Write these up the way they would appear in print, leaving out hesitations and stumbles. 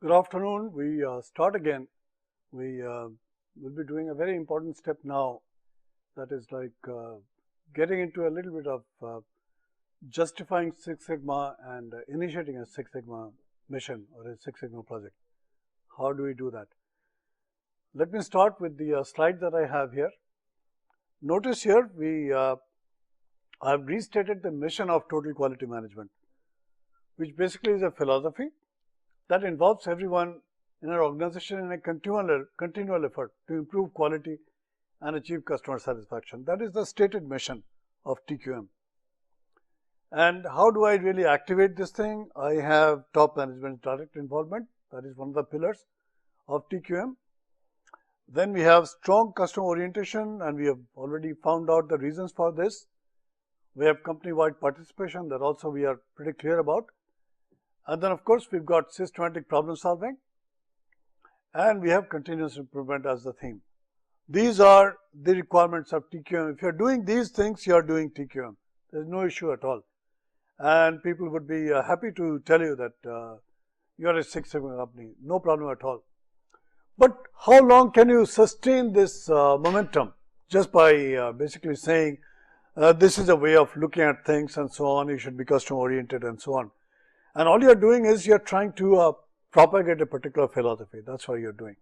Good afternoon. We start again. We will be doing a very important step now, that is like getting into a little bit of justifying Six Sigma and initiating a Six Sigma mission or a Six Sigma project. How do we do that? Let me start with the slide that I have here. Notice here I have restated the mission of Total Quality Management, which basically is a philosophy that involves everyone in our organization in a continual effort to improve quality and achieve customer satisfaction. That is the stated mission of TQM. And how do I really activate this thing? I have top management direct involvement. That is one of the pillars of TQM. Then we have strong customer orientation, and we have already found out the reasons for this. We have company-wide participation that also we are pretty clear about. And then of course we've got systematic problem solving, and we have continuous improvement as the theme. These are the requirements of TQM. If you're doing these things, you're doing TQM. There's no issue at all. And people would be happy to tell you that you're a Six Sigma company. No problem at all. But how long can you sustain this momentum just by basically saying this is a way of looking at things and so on, you should be customer oriented and so on. And all you're doing is you're trying to propagate a particular philosophy. That's what you're doing,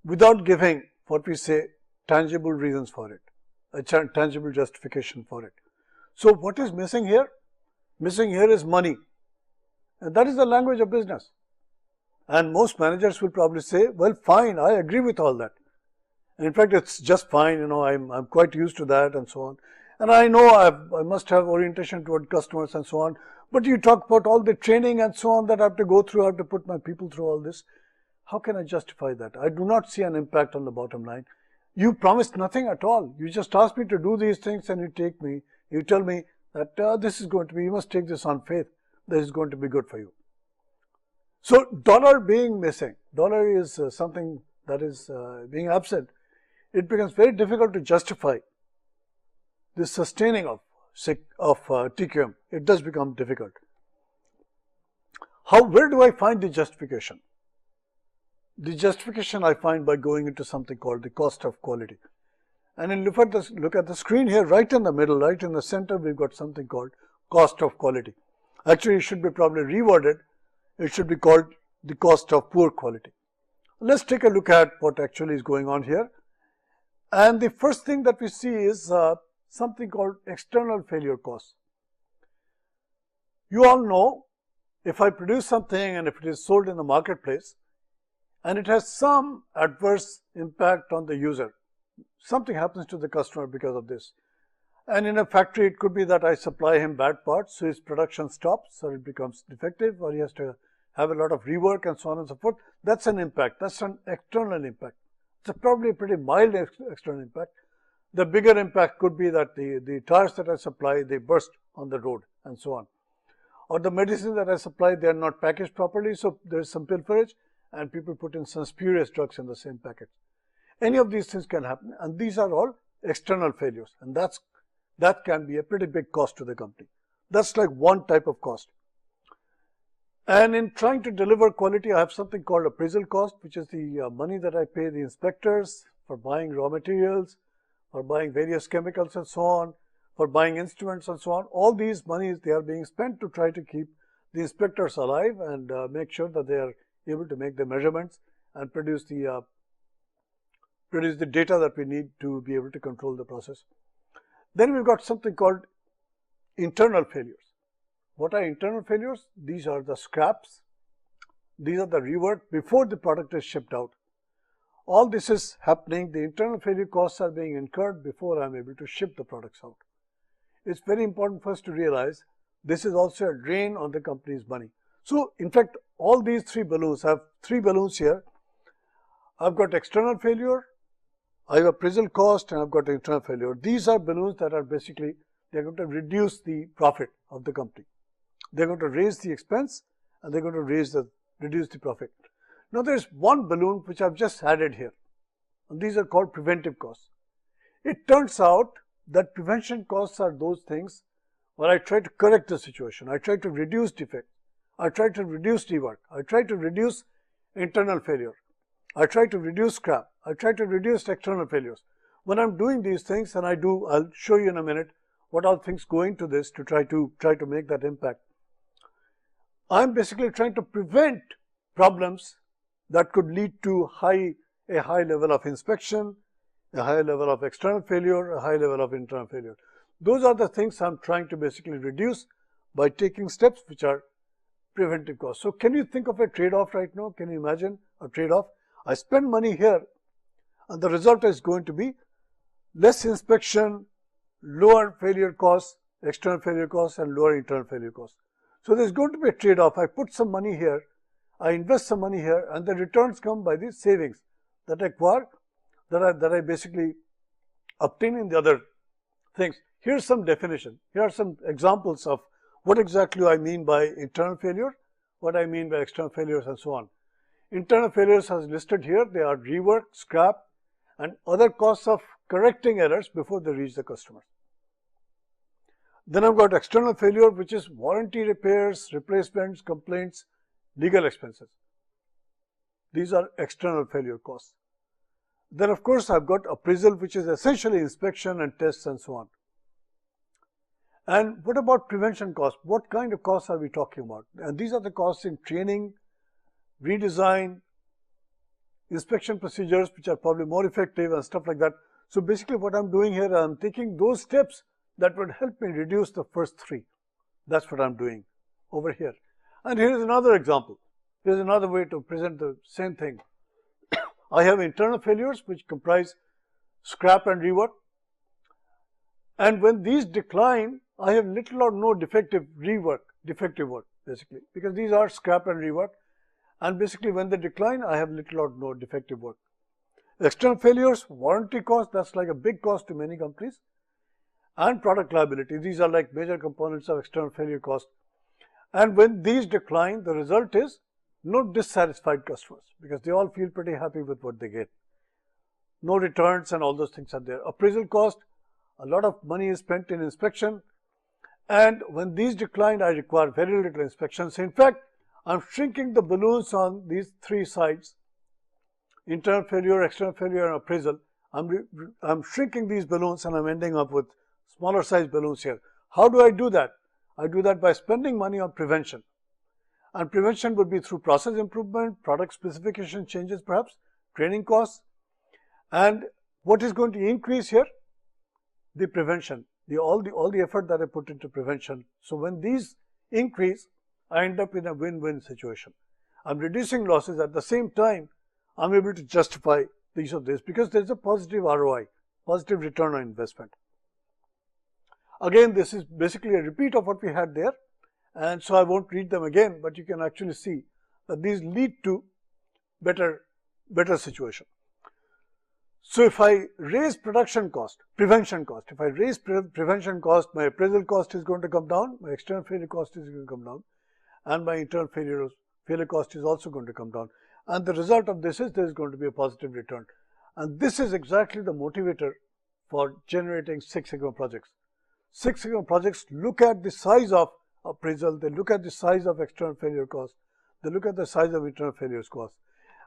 without giving what we say tangible reasons for it, a tangible justification for it. So what is missing here? Missing here is money, and that is the language of business. And most managers will probably say, well, fine, I agree with all that. And in fact, it's just fine, I'm quite used to that and so on. And I know I must have orientation toward customers and so on. But you talk about all the training and so on that I have to go through, I have to put my people through all this. How can I justify that? I do not see an impact on the bottom line. You promised nothing at all. You just asked me to do these things, and you tell me that this is going to be, you must take this on faith, this is going to be good for you. So dollar being missing, dollar is something that is being absent. It becomes very difficult to justify the sustaining of TQM. It does become difficult. Where do I find the justification? The justification I find by going into something called the cost of quality. And then look at the screen here, right in the middle, right in the center, we've got something called cost of quality. Actually, it should be probably reworded. It should be called the cost of poor quality. Let's take a look at what actually is going on here. And the first thing that we see is something called external failure costs. You all know, if I produce something and if it is sold in the marketplace and it has some adverse impact on the user, something happens to the customer because of this. And in a factory, it could be that I supply him bad parts, so his production stops or it becomes defective, or he has to have a lot of rework and so on and so forth. That's an impact. That's an external impact. It's probably a pretty mild external impact. The bigger impact could be that the tires that I supply, they burst on the road and so on. Or the medicines that I supply, they are not packaged properly, so there is some pilferage and people put in some spurious drugs in the same packet. Any of these things can happen, and these are all external failures, and that can be a pretty big cost to the company. That's like one type of cost. And in trying to deliver quality, I have something called appraisal cost, which is the money that I pay the inspectors for buying raw materials, for buying various chemicals and so on, for buying instruments and so on. All these monies, they are being spent to try to keep the inspectors alive and make sure that they are able to make the measurements and produce the data that we need to be able to control the process. Then we've got something called internal failures. What are internal failures? These are the scraps. These are the rework before the product is shipped out. All this is happening. The internal failure costs are being incurred before I'm able to ship the products out. It's very important for us to realize this is also a drain on the company's money. So in fact, all these three balloons, I have three balloons here. I've got external failure, I have appraisal cost, and I've got internal failure. These are balloons that are basically, they're going to reduce the profit of the company. They're going to raise the expense and they're going to reduce the profit. Now there's one balloon which I've just added here, and these are called preventive costs. It turns out that prevention costs are those things where I try to correct the situation, I try to reduce defects, I try to reduce rework, I try to reduce internal failure, I try to reduce scrap, I try to reduce external failures. When I'm doing these things, and I'll show you in a minute what all things go into this to try to make that impact. I'm basically trying to prevent problems that could lead to a high level of inspection, a high level of external failure, a high level of internal failure. Those are the things I'm trying to basically reduce by taking steps which are preventive costs. So can you think of a trade-off right now? Can you imagine a trade-off? I spend money here and the result is going to be less inspection, lower failure costs, external failure costs, and lower internal failure costs. So there's going to be a trade-off. I put some money here, I invest some money here, and the returns come by the savings that I acquire, that I basically obtain in the other things. Here's some definition. Here are some examples of what exactly I mean by internal failure, what I mean by external failures, and so on. Internal failures as listed here, they are rework, scrap, and other costs of correcting errors before they reach the customer. Then I've got external failure, which is warranty repairs, replacements, complaints, legal expenses. These are external failure costs. Then of course I've got appraisal, which is essentially inspection and tests and so on. And what about prevention costs? What kind of costs are we talking about? And these are the costs in training, redesign, inspection procedures, which are probably more effective and stuff like that. So basically what I'm doing here, I'm taking those steps that would help me reduce the first three. That's what I'm doing over here. And here is another example. Here's another way to present the same thing. I have internal failures which comprise scrap and rework. And when these decline, I have little or no defective work basically, because these are scrap and rework. And basically when they decline, I have little or no defective work. External failures, warranty cost, that's like a big cost to many companies. And product liability, these are like major components of external failure cost. And when these decline, the result is no dissatisfied customers, because they all feel pretty happy with what they get. No returns and all those things are there. Appraisal cost, a lot of money is spent in inspection. And when these decline, I require very little inspections. In fact, I'm shrinking the balloons on these three sides, internal failure, external failure, and appraisal. I'm shrinking these balloons and I'm ending up with smaller size balloons here. How do I do that? I do that by spending money on prevention. And prevention would be through process improvement, product specification changes perhaps, training costs. And what is going to increase here? The prevention, all the effort that I put into prevention. So when these increase, I end up in a win-win situation. I'm reducing losses. At the same time, I'm able to justify the use of this because there's a positive ROI, positive return on investment. Again, this is basically a repeat of what we had there. And so I won't read them again, but you can actually see that these lead to better situation. So if I raise production cost, prevention cost, if I raise prevention cost, my appraisal cost is going to come down, my external failure cost is going to come down, and my internal failure cost is also going to come down. And the result of this is there is going to be a positive return. And this is exactly the motivator for generating Six Sigma projects. Six Sigma projects look at the size of appraisal, they look at the size of external failure cost, they look at the size of internal failures cost,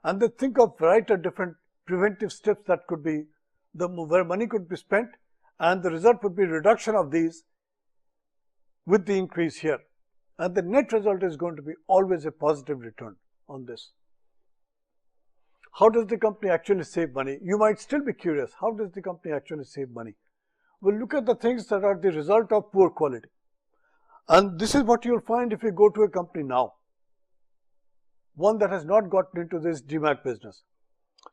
and they think of variety of different preventive steps that could be where money could be spent, and the result would be reduction of these with the increase here. And the net result is going to be always a positive return on this. How does the company actually save money? You might still be curious, how does the company actually save money? Well, look at the things that are the result of poor quality. And this is what you'll find if you go to a company now, one that has not gotten into this DMAC business.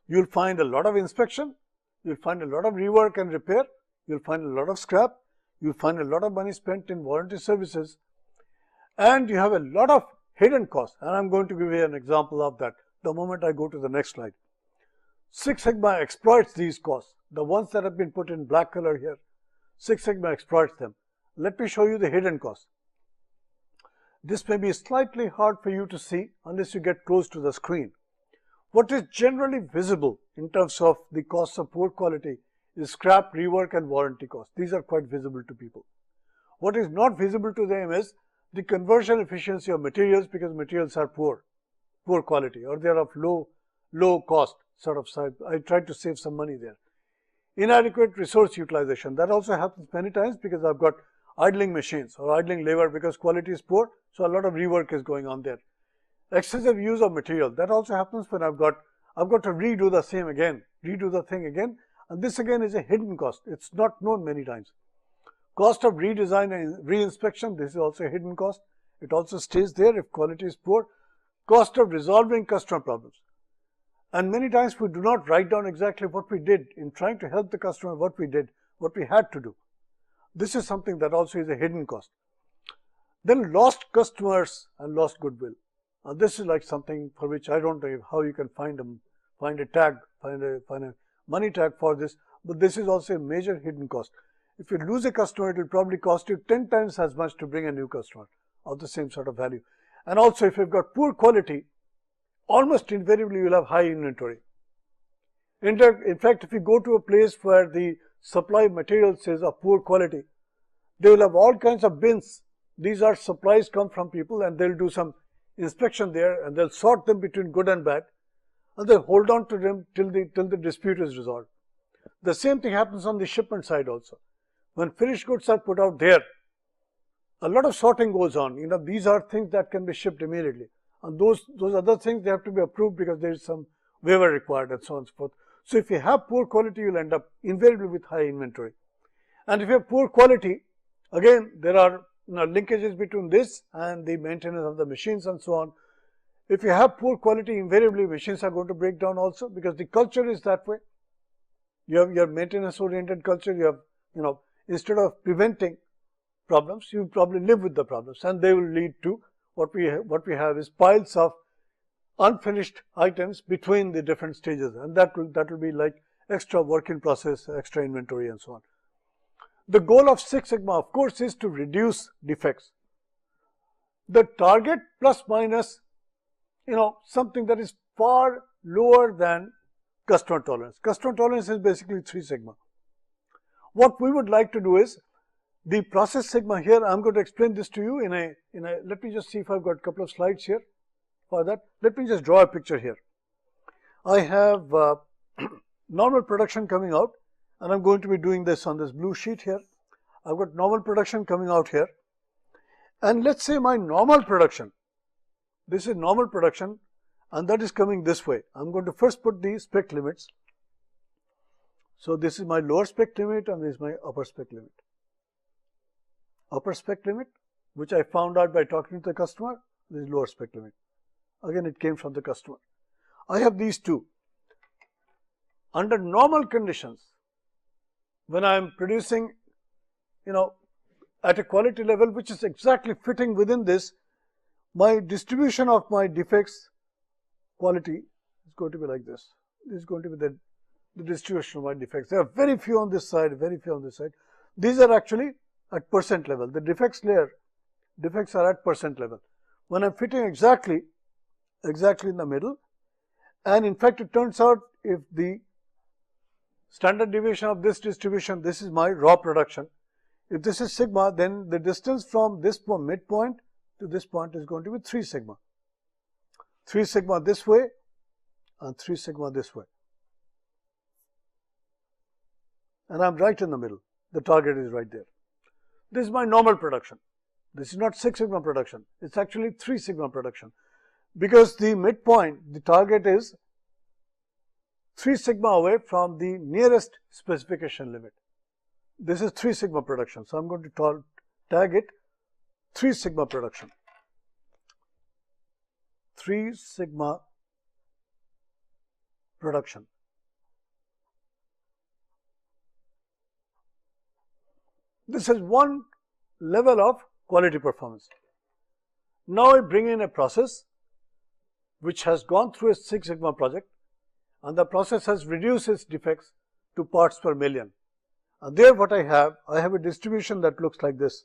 You'll find a lot of inspection, you'll find a lot of rework and repair, you'll find a lot of scrap, you'll find a lot of money spent in warranty services, and you have a lot of hidden costs. And I'm going to give you an example of that the moment I go to the next slide. Six Sigma exploits these costs, the ones that have been put in black color here. Six Sigma exploits them. Let me show you the hidden costs. This may be slightly hard for you to see unless you get close to the screen. What is generally visible in terms of the costs of poor quality is scrap, rework, and warranty costs. These are quite visible to people. What is not visible to them is the conversion efficiency of materials, because materials are poor quality, or they are of low cost sort of side. I tried to save some money there. Inadequate resource utilization, that also happens many times because I've got idling machines or idling labor because quality is poor, so a lot of rework is going on there. Excessive use of material, that also happens when I've got to redo the thing again, and this again is a hidden cost. It's not known many times. Cost of redesign and reinspection, this is also a hidden cost. It also stays there if quality is poor. Cost of resolving customer problems. And many times we do not write down exactly what we did in trying to help the customer, what we did, what we had to do. This is something that also is a hidden cost. Then lost customers and lost goodwill. This is like something for which I don't know how you can find a tag, find a money tag for this, but this is also a major hidden cost. If you lose a customer, it will probably cost you 10 times as much to bring a new customer of the same sort of value. And also, if you've got poor quality, almost invariably you will have high inventory. In fact, if you go to a place where the supply materials is of poor quality, they will have all kinds of bins. These are supplies come from people, and they'll do some inspection there, and they'll sort them between good and bad, and they'll hold on to them till the dispute is resolved. The same thing happens on the shipment side also. When finished goods are put out there, a lot of sorting goes on. These are things that can be shipped immediately, and those other things, they have to be approved because there is some waiver required and so on and so forth. So if you have poor quality, you'll end up invariably with high inventory. And if you have poor quality, again, there are linkages between this and the maintenance of the machines and so on. If you have poor quality, invariably machines are going to break down also, because the culture is that way. You have your maintenance oriented culture. You have, instead of preventing problems, you probably live with the problems, and they will lead to what we have is piles of unfinished items between the different stages, and that will be like extra work in process, extra inventory, and so on. The goal of Six Sigma, of course, is to reduce defects. The target plus minus, something that is far lower than customer tolerance. Customer tolerance is basically 3 sigma. What we would like to do is the process sigma here. I'm going to explain this to you in a. Let me just see if I've got a couple of slides here for that. Let me just draw a picture here. I have normal production coming out, and I'm going to be doing this on this blue sheet here. I've got normal production coming out here, and let's say my normal production, this is normal production, and that is coming this way. I'm going to first put the spec limits. So this is my lower spec limit, and this is my upper spec limit. Upper spec limit, which I found out by talking to the customer, this is lower spec limit. Again, it came from the customer. I have these two. Under normal conditions, when I am producing, at a quality level which is exactly fitting within this, my distribution of my defects quality is going to be like this. This is going to be the distribution of my defects. There are very few on this side, very few on this side. These are actually at percent level. The defects are at percent level. When I'm fitting exactly in the middle, and in fact it turns out if the standard deviation of this distribution, this is my raw production. If this is sigma, then the distance from this midpoint to this point is going to be 3 sigma. 3 sigma this way and 3 sigma this way. And I'm right in the middle. The target is right there. This is my normal production. This is not 6 sigma production. It's actually 3 sigma production. Because the midpoint, the target is 3 sigma away from the nearest specification limit. This is 3 sigma production. So I'm going to tag it 3 sigma production. 3 sigma production. This is one level of quality performance. Now I bring in a process which has gone through a 6 sigma project, and the process has reduced its defects to parts per million. And there what I have a distribution that looks like this.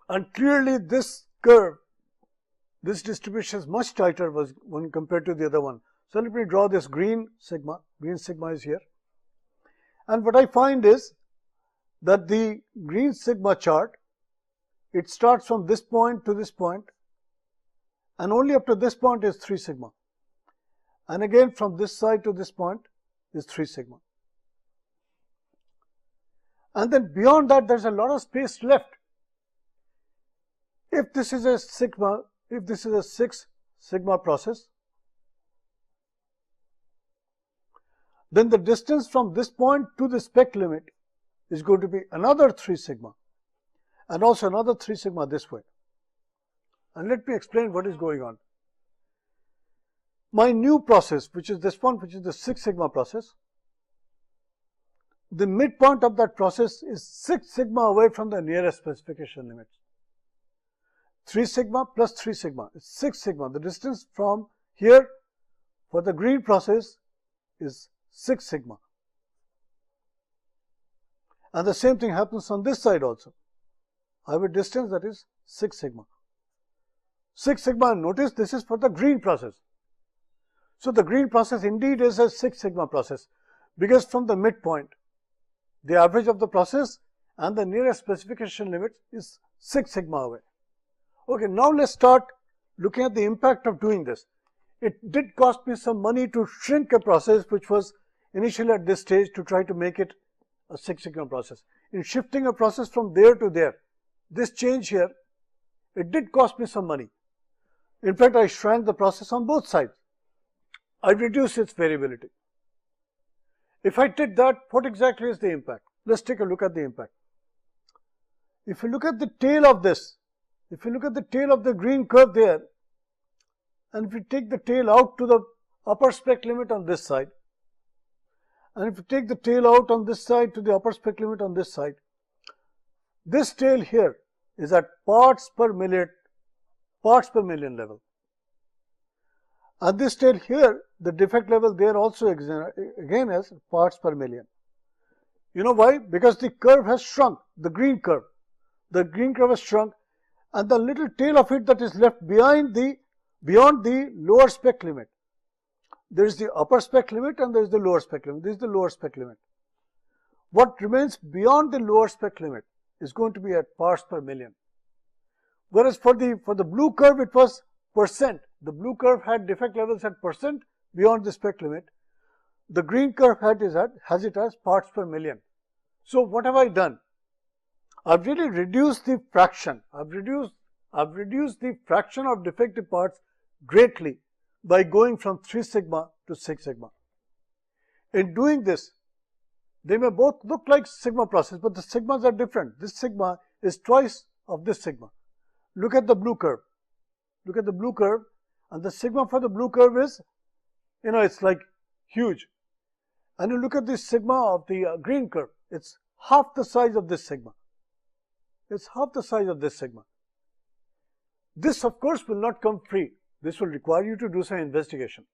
And clearly this curve, this distribution is much tighter when compared to the other one. So let me draw this green sigma. Green sigma is here. And what I find is that the green sigma chart, it starts from this point to this point, and only up to this point is 3 sigma. And again from this side to this point is 3 sigma. And then beyond that, there's a lot of space left. If this is a sigma, if this is a 6 sigma process, then the distance from this point to the spec limit is going to be another 3 sigma and also another 3 sigma this way. And let me explain what is going on. My new process, which is this one, which is the 6 sigma process, the midpoint of that process is 6 sigma away from the nearest specification limits. 3 sigma plus 3 sigma is 6 sigma. The distance from here for the green process is 6 sigma. And the same thing happens on this side also. I have a distance that is 6 sigma. 6 sigma, notice this is for the green process. So the green process indeed is a 6 sigma process, because from the midpoint, the average of the process and the nearest specification limit is 6 sigma away. Okay, now let's start looking at the impact of doing this. It did cost me some money to shrink a process which was initially at this stage to try to make it a 6 sigma process. In shifting a process from there to there, this change here, it did cost me some money. In fact, I shrank the process on both sides. I reduced its variability. If I did that, what exactly is the impact? Let's take a look at the impact. If you look at the tail of this, if you look at the tail of the green curve there, and if you take the tail out to the upper spec limit on this side, and if you take the tail out on this side to the upper spec limit on this side, this tail here is at parts per million level. And this tail here, the defect level there also again has parts per million. You know why? Because the curve has shrunk, the green curve. The green curve has shrunk, and the little tail of it that is left beyond the lower spec limit. There is the upper spec limit and there is the lower spec limit. This is the lower spec limit. What remains beyond the lower spec limit is going to be at parts per million. Whereas for the blue curve, it was percent. The blue curve had defect levels at percent beyond the spec limit. The green curve has it as parts per million. So what have I done? I've really reduced the fraction. I've reduced the fraction of defective parts greatly by going from 3 sigma to 6 sigma. In doing this, they may both look like sigma process, but the sigmas are different. This sigma is twice of this sigma. Look at the blue curve. Look at the blue curve, and the sigma for the blue curve is, it's like huge. And you look at the sigma of the green curve, it's half the size of this sigma. It's half the size of this sigma. This, of course, will not come free. This will require you to do some investigation.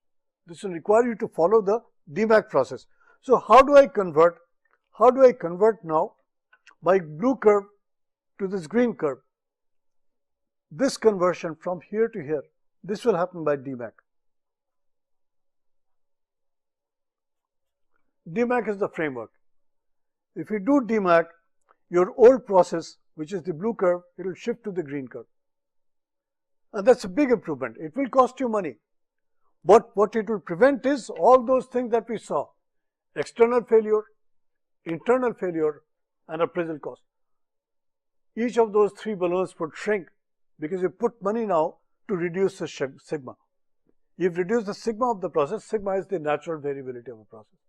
This will require you to follow the DMAC process. So how do I convert? How do I convert now my blue curve to this green curve? This conversion from here to here, this will happen by DMAC. DMAC is the framework. If you do DMAC, your old process, which is the blue curve, it will shift to the green curve. And that's a big improvement. It will cost you money. But what it will prevent is all those things that we saw: external failure, internal failure, and appraisal cost. Each of those 3 balloons would shrink because you put money now to reduce the sigma. You've reduced the sigma of the process. Sigma is the natural variability of a process.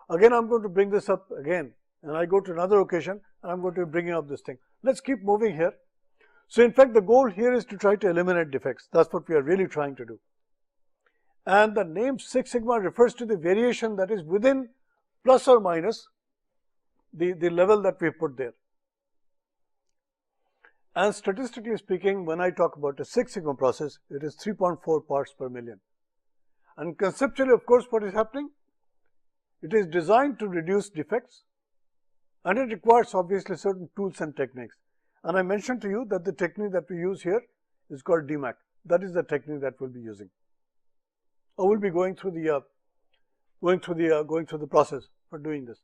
Again, I'm going to bring this up again, and I go to another occasion, and I'm going to be bringing up this thing. Let's keep moving here. So in fact, the goal here is to try to eliminate defects. That's what we are really trying to do. And the name 6 sigma refers to the variation that is within plus or minus the level that we put there. And statistically speaking, when I talk about a 6 sigma process, it is 3.4 parts per million. And conceptually, of course, what is happening? It is designed to reduce defects, and it requires obviously certain tools and techniques. And I mentioned to you that the technique that we use here is called DMAC. That is the technique that we'll be using. Or we'll be going through the process for doing this.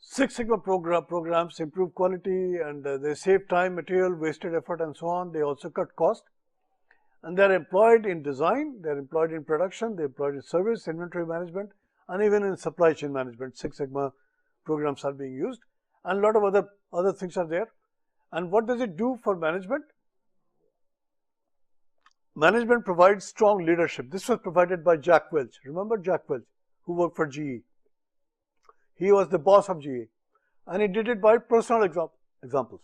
Six Sigma programs improve quality, and they save time, material, wasted effort and so on. They also cut cost, and they are employed in design, they are employed in production, they are employed in service, inventory management, and even in supply chain management. Six Sigma programs are being used, and a lot of other things are there. And what does it do for management? Management provides strong leadership. This was provided by Jack Welch. Remember Jack Welch, who worked for GE? He was the boss of GE, and he did it by personal examples.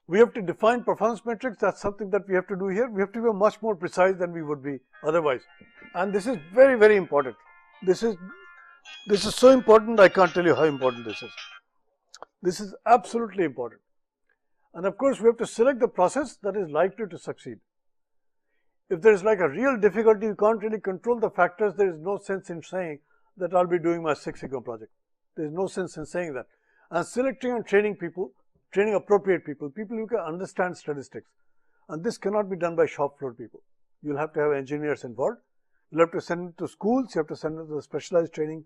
We have to define performance metrics. That's something that we have to do here. We have to be much more precise than we would be otherwise. And this is very, very important. This is so important, I can't tell you how important this is. This is absolutely important. And of course, we have to select the process that is likely to succeed. If there is like a real difficulty, you can't really control the factors, there is no sense in saying that I'll be doing my Six Sigma project. There is no sense in saying that. And selecting and training people, training appropriate people, people who can understand statistics. And this cannot be done by shop floor people. You'll have to have engineers involved. You'll have to send them to schools, you have to send them to specialized training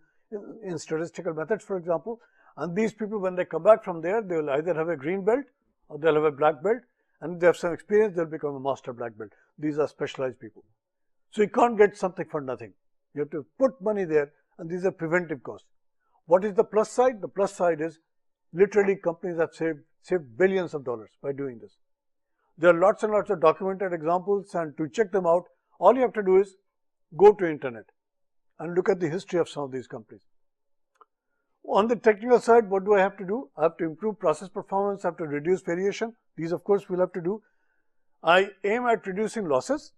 in statistical methods, for example. And these people, when they come back from there, they will either have a green belt or they'll have a black belt. And if they have some experience, they'll become a master black belt. These are specialized people. So you can't get something for nothing. You have to put money there, and these are preventive costs. What is the plus side? The plus side is literally companies have saved billions of dollars by doing this. There are lots and lots of documented examples, and to check them out, all you have to do is go to internet and look at the history of some of these companies. On the technical side, what do I have to do? I have to improve process performance, I have to reduce variation. These, of course, we'll have to do. I aim at reducing losses.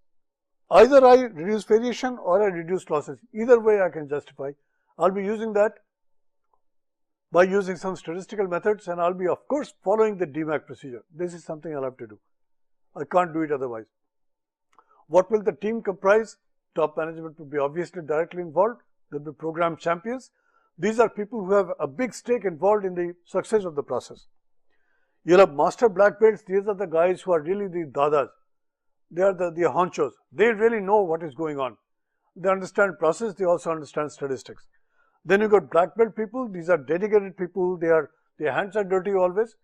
Either I reduce variation or I reduce losses. Either way I can justify. I'll be using that by using some statistical methods, and I'll be, of course, following the DMAC procedure. This is something I'll have to do. I can't do it otherwise. What will the team comprise? Top management will be obviously directly involved. There will be program champions. These are people who have a big stake involved in the success of the process. You'll have master black belts. These are the guys who are really the dadas. They are the honchos. They really know what is going on. They understand process. They also understand statistics. Then you got black belt people. These are dedicated people. Their hands are dirty always.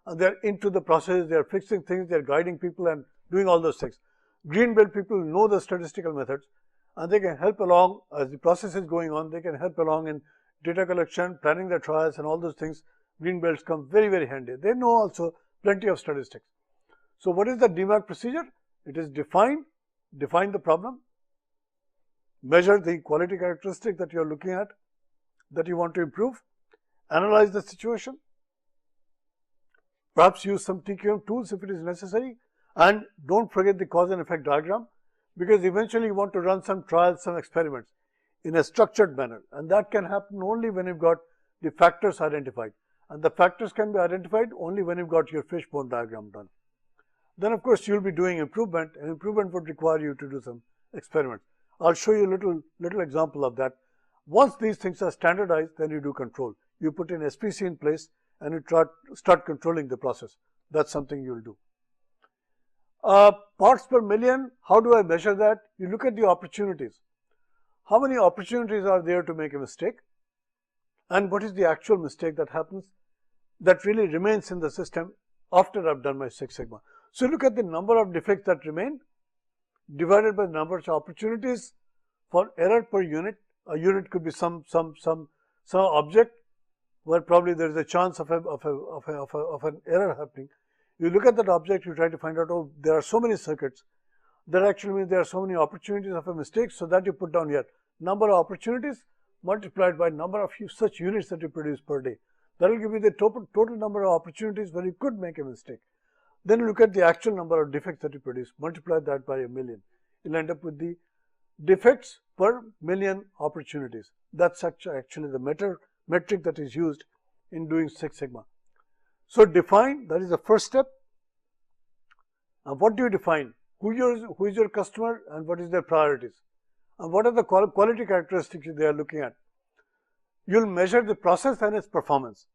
And they are into the process. They are fixing things. They are guiding people and doing all those things. Green belt people know the statistical methods, and they can help along as the process is going on. They can help along in data collection, planning the trials, and all those things. Green belts come very, very handy. They know also plenty of statistics. So what is the DMAC procedure? It is define the problem, measure the quality characteristic that you are looking at, that you want to improve, analyze the situation, perhaps use some TQM tools if it is necessary, and don't forget the cause and effect diagram, because eventually you want to run some trials, some experiments in a structured manner, and that can happen only when you've got the factors identified, and the factors can be identified only when you've got your fishbone diagram done. Then of course you'll be doing improvement, and improvement would require you to do some experiments. I'll show you a little example of that. Once these things are standardized, then you do control. You put in SPC in place and you start controlling the process. That's something you'll do. Parts per million, how do I measure that? You look at the opportunities. How many opportunities are there to make a mistake? And what is the actual mistake that happens that really remains in the system after I've done my Six Sigma? So look at the number of defects that remain divided by the number of opportunities for error per unit. A unit could be some object where probably there is a chance of an error happening. You look at that object, you try to find out, oh, there are so many circuits. That actually means there are so many opportunities of a mistake, so that you put down here number of opportunities multiplied by number of such units that you produce per day. That will give you the total number of opportunities where you could make a mistake. Then you look at the actual number of defects that you produce, multiply that by 1,000,000. You'll end up with the defects per million opportunities. That's actually the metric that is used in doing Six Sigma. So define, that is the first step. And what do you define? Who is your customer and what is their priorities? And what are the quality characteristics they are looking at? You'll measure the process and its performance.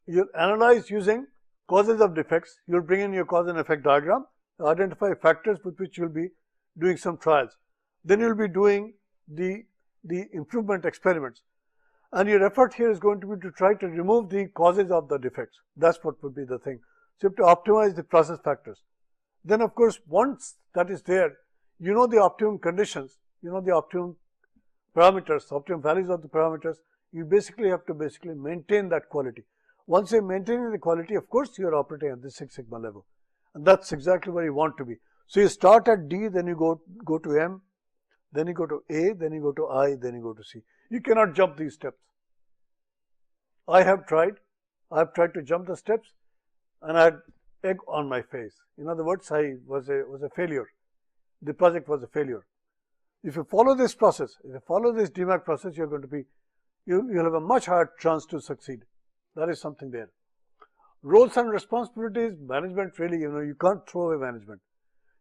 You'll analyze using causes of defects. You'll bring in your cause and effect diagram, identify factors with which you'll be doing some trials. Then you'll be doing the the improvement experiments. And your effort here is going to be to try to remove the causes of the defects. That's what would be the thing. So you have to optimize the process factors. Then of course, once that is there, you know the optimum conditions, you know the optimum parameters, optimum values of the parameters. You basically have to maintain that quality. Once you're maintaining the quality, of course, you're operating at the Six Sigma level. And that's exactly where you want to be. So you start at D, then you go to M, then you go to A, then you go to I, then you go to C. You cannot jump these steps. I have tried to jump the steps and I had egg on my face. In other words, I was a failure. The project was a failure. If you follow this process, if you follow this DMAC process, you're going to be, you'll have a much higher chance to succeed. That is something there. Roles and responsibilities, management really, you can't throw away management.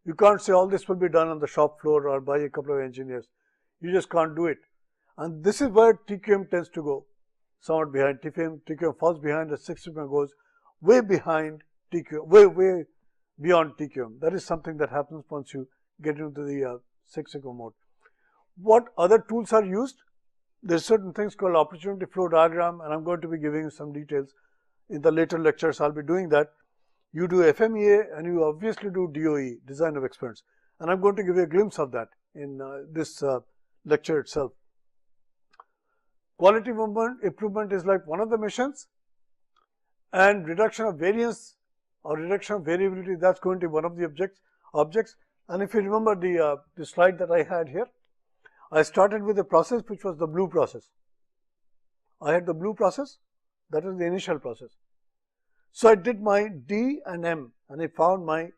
You can't say all this will be done on the shop floor or by a couple of engineers. You just can't do it. And this is where TQM tends to go somewhat behind. TQM falls behind, the Six Sigma goes way behind TQM, way beyond TQM. That is something that happens once you get into the Six Sigma mode. What other tools are used? There's certain things called opportunity flow diagram, and I'm going to be giving you some details in the later lectures. I'll be doing that. You do FMEA and you obviously do DOE, design of experiments, and I'm going to give you a glimpse of that in this lecture itself. Quality improvement is like one of the missions, and reduction of variance or reduction of variability, that's going to be one of the objects. And if you remember the slide that I had here, I started with a process which was the blue process. I had the blue process, that was the initial process. So I did my D and M and I found my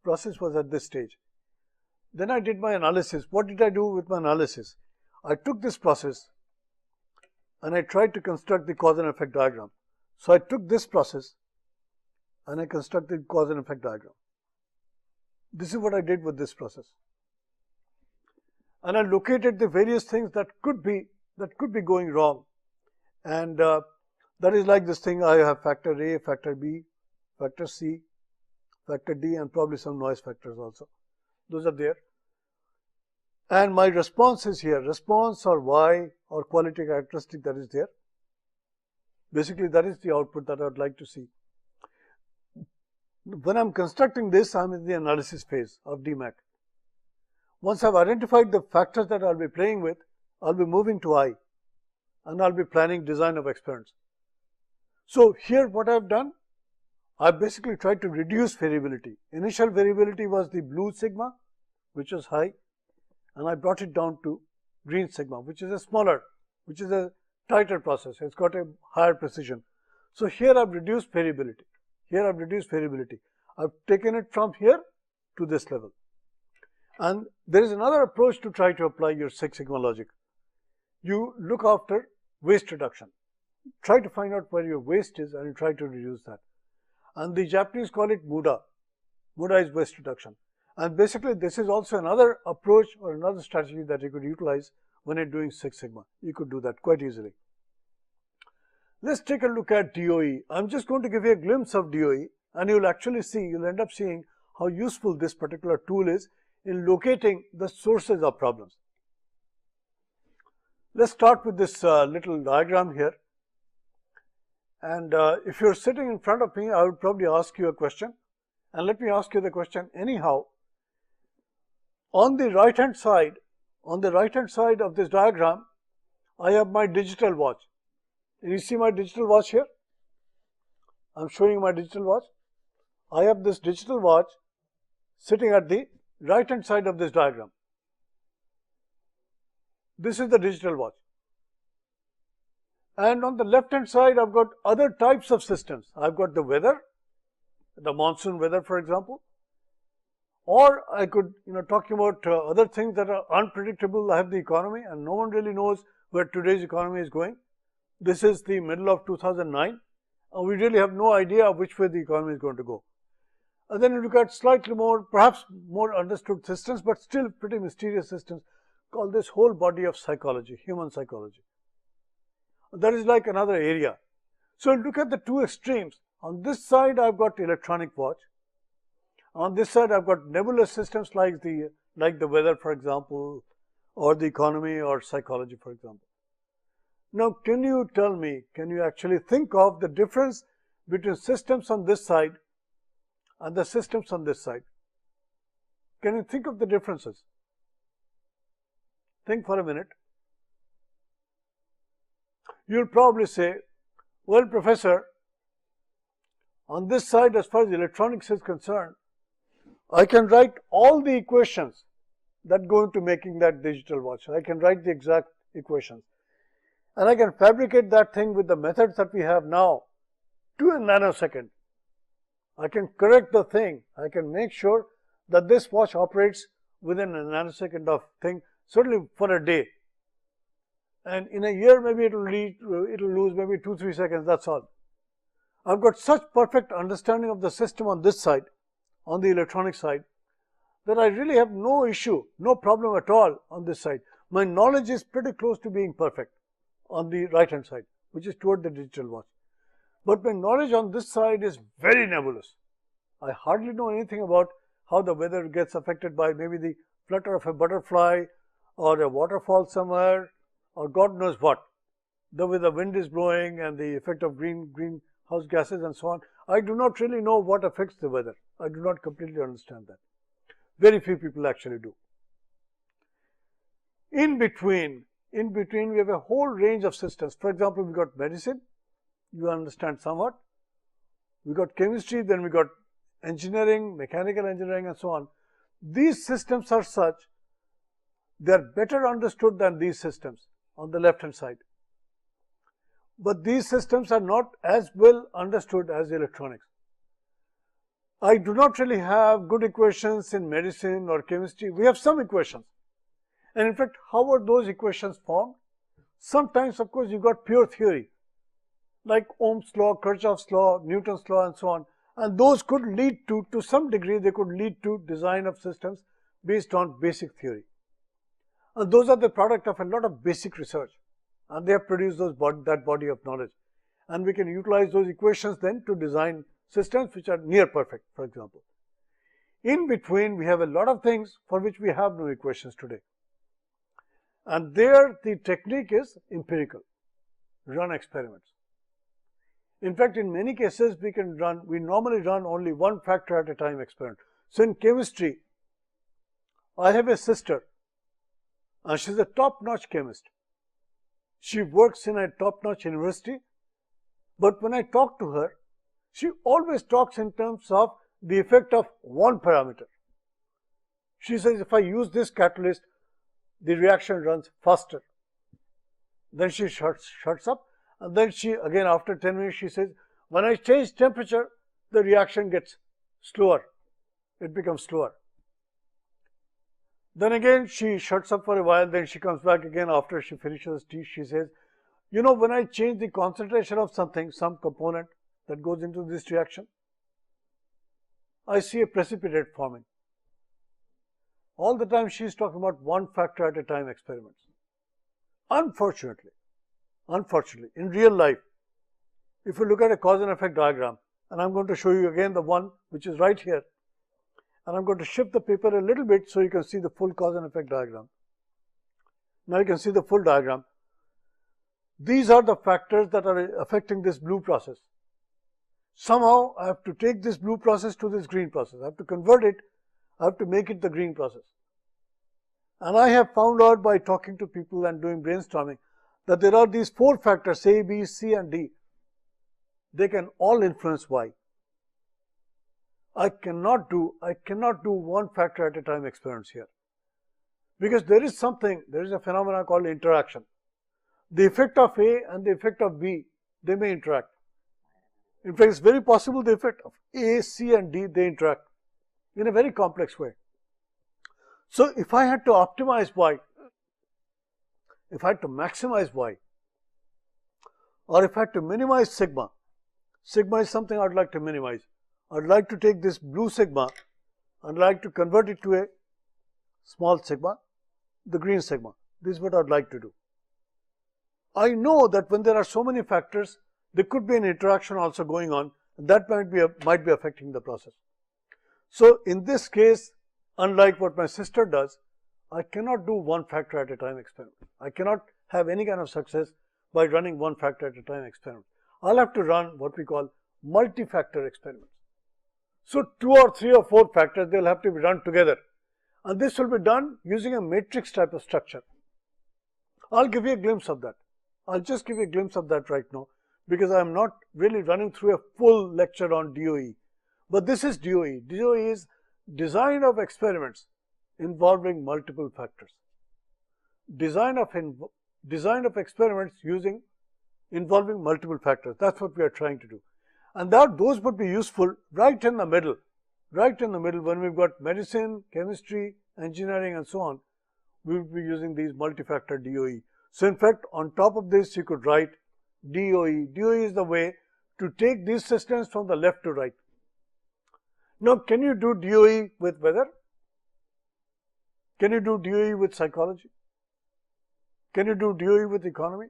process was at this stage. Then I did my analysis. What did I do with my analysis? I took this process and I tried to construct the cause and effect diagram. So I took this process and I constructed cause and effect diagram. This is what I did with this process. And I located the various things that could be going wrong. And that is like this thing. I have factor A, factor B, factor C, factor D, and probably some noise factors also. Those are there. And my response is here. Response or Y or quality characteristic that is there. Basically, that is the output that I would like to see. When I'm constructing this, I'm in the analysis phase of DMAC. Once I've identified the factors that I'll be playing with, I'll be moving to I, and I'll be planning design of experiments. So here what I've done, I've basically tried to reduce variability. Initial variability was the blue sigma, which was high, and I brought it down to green sigma, which is a smaller, which is a tighter process. It's got a higher precision. So here I've reduced variability. I've taken it from here to this level. And there is another approach to try to apply your Six Sigma logic. You look after waste reduction. Try to find out where your waste is and you try to reduce that. And the Japanese call it Muda. Muda is waste reduction. And basically this is also another approach or another strategy that you could utilize when you're doing Six Sigma. You could do that quite easily. Let's take a look at DOE. I'm just going to give you a glimpse of DOE, and you'll actually see, you'll end up seeing how useful this particular tool is in locating the sources of problems. Let's start with this little diagram here. And if you're sitting in front of me, I would probably ask you a question. And let me ask you the question anyhow. On the right hand side of this diagram, I have my digital watch. You see my digital watch here? I'm showing you my digital watch. I have this digital watch sitting at the right hand side of this diagram. This is the digital watch. And on the left hand side, I've got other types of systems. I've got the weather, the monsoon weather, for example. Or I could, talk about other things that are unpredictable. I have the economy, and no one really knows where today's economy is going. This is the middle of 2009, and we really have no idea which way the economy is going to go. And then you look at slightly more, perhaps more understood systems, but still pretty mysterious systems, called this whole body of psychology, human psychology. That is like another area. So look at the two extremes. On this side, I've got electronic watch. On this side, I've got nebulous systems like the weather, for example, or the economy or psychology, for example. Now, can you tell me, can you actually think of the difference between systems on this side and the systems on this side? Can you think of the differences? Think for a minute. You'll probably say, well, professor, on this side, as far as electronics is concerned, I can write all the equations that go into making that digital watch. I can write the exact equations. And I can fabricate that thing with the methods that we have now to a nanosecond. I can correct the thing. I can make sure that this watch operates within a nanosecond of thing, certainly for a day. And in a year, maybe it'll lose maybe 2-3 seconds, that's all. I've got such perfect understanding of the system on this side, on the electronic side, that I really have no issue, no problem at all on this side. My knowledge is pretty close to being perfect on the right hand side, which is toward the digital watch. But my knowledge on this side is very nebulous. I hardly know anything about how the weather gets affected by maybe the flutter of a butterfly or a waterfall somewhere or God knows what. The way the wind is blowing and the effect of greenhouse gases and so on. I do not really know what affects the weather. I do not completely understand that. Very few people actually do. In between we have a whole range of systems. For example, we got medicine, you understand somewhat. We got chemistry, then we got engineering, mechanical engineering and so on. These systems are such, they are better understood than these systems on the left hand side. But these systems are not as well understood as electronics. I do not really have good equations in medicine or chemistry. We have some equations. And in fact, how are those equations formed? Sometimes, of course, you got pure theory, like Ohm's law, Kirchhoff's law, Newton's law, and so on. And those could lead to some degree, they could lead to design of systems based on basic theory. And those are the product of a lot of basic research. And they have produced that body of knowledge. And we can utilize those equations then to design systems which are near perfect, for example. In between, we have a lot of things for which we have no equations today. And there, the technique is empirical, run experiments. In fact, in many cases, we normally run only one factor at a time experiment. So in chemistry, I have a sister, and she's a top-notch chemist. She works in a top-notch university, but when I talk to her, she always talks in terms of the effect of one parameter. She says, if I use this catalyst, the reaction runs faster. Then she shuts up, and then she, again after 10 minutes, she says, when I change temperature, the reaction gets slower. It becomes slower. Then again, she shuts up for a while, then she comes back again after she finishes tea. She says, you know, when I change the concentration of something, some component that goes into this reaction, I see a precipitate forming. All the time she is talking about one factor at a time experiments. Unfortunately, in real life, if you look at a cause and effect diagram, and I'm going to show you again the one which is right here, and I'm going to shift the paper a little bit so you can see the full cause and effect diagram. Now you can see the full diagram. These are the factors that are affecting this blue process. Somehow I have to take this blue process to this green process. I have to convert it. I have to make it the green process. And I have found out by talking to people and doing brainstorming that there are these 4 factors, A, B, C and D. They can all influence Y. I cannot do one factor at a time experiments here. Because there is a phenomenon called interaction. The effect of A and the effect of B, they may interact. In fact, it's very possible the effect of A, C and D, they interact in a very complex way. So if I had to optimize Y, if I had to maximize Y, or if I had to minimize sigma, sigma is something I'd like to minimize. I'd like to take this blue sigma and like to convert it to a small sigma, the green sigma. This is what I'd like to do. I know that when there are so many factors, there could be an interaction also going on, and that might be affecting the process. So in this case, unlike what my sister does, I cannot do one factor at a time experiment. I cannot have any kind of success by running one factor at a time experiment. I'll have to run what we call multi-factor experiments. So 2 or 3 or 4 factors, they'll have to be run together. And this will be done using a matrix type of structure. I'll give you a glimpse of that. I'll just give you a glimpse of that right now, because I'm not really running through a full lecture on DOE. But this is DOE. DOE is design of experiments involving multiple factors. Design of experiments involving multiple factors. That's what we are trying to do. And those would be useful right in the middle when we've got medicine, chemistry, engineering and so on. We will be using these multi-factor DOE. So in fact, on top of this, you could write DOE. DOE is the way to take these systems from the left to right. Now, can you do DOE with weather? Can you do DOE with psychology? Can you do DOE with economy?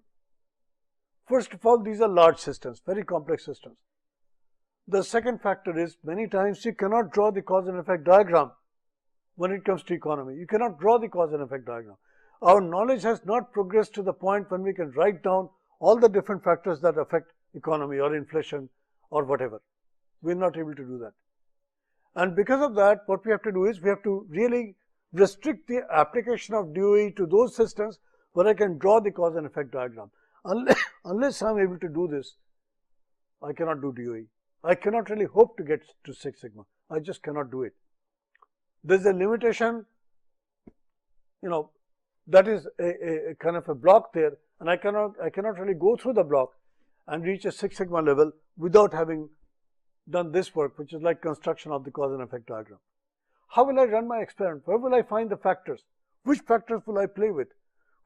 First of all, these are large systems, very complex systems. The second factor is, many times you cannot draw the cause and effect diagram when it comes to economy. You cannot draw the cause and effect diagram. Our knowledge has not progressed to the point when we can write down all the different factors that affect economy or inflation or whatever. We're not able to do that. And because of that, what we have to do is we have to really restrict the application of DOE to those systems where I can draw the cause and effect diagram. Unless I'm able to do this, I cannot do DOE. I cannot really hope to get to Six Sigma. I just cannot do it. There's a limitation, that is a kind of a block there, and I cannot really go through the block and reach a Six Sigma level without having done this work, which is like construction of the cause and effect diagram. How will I run my experiment? Where will I find the factors? Which factors will I play with?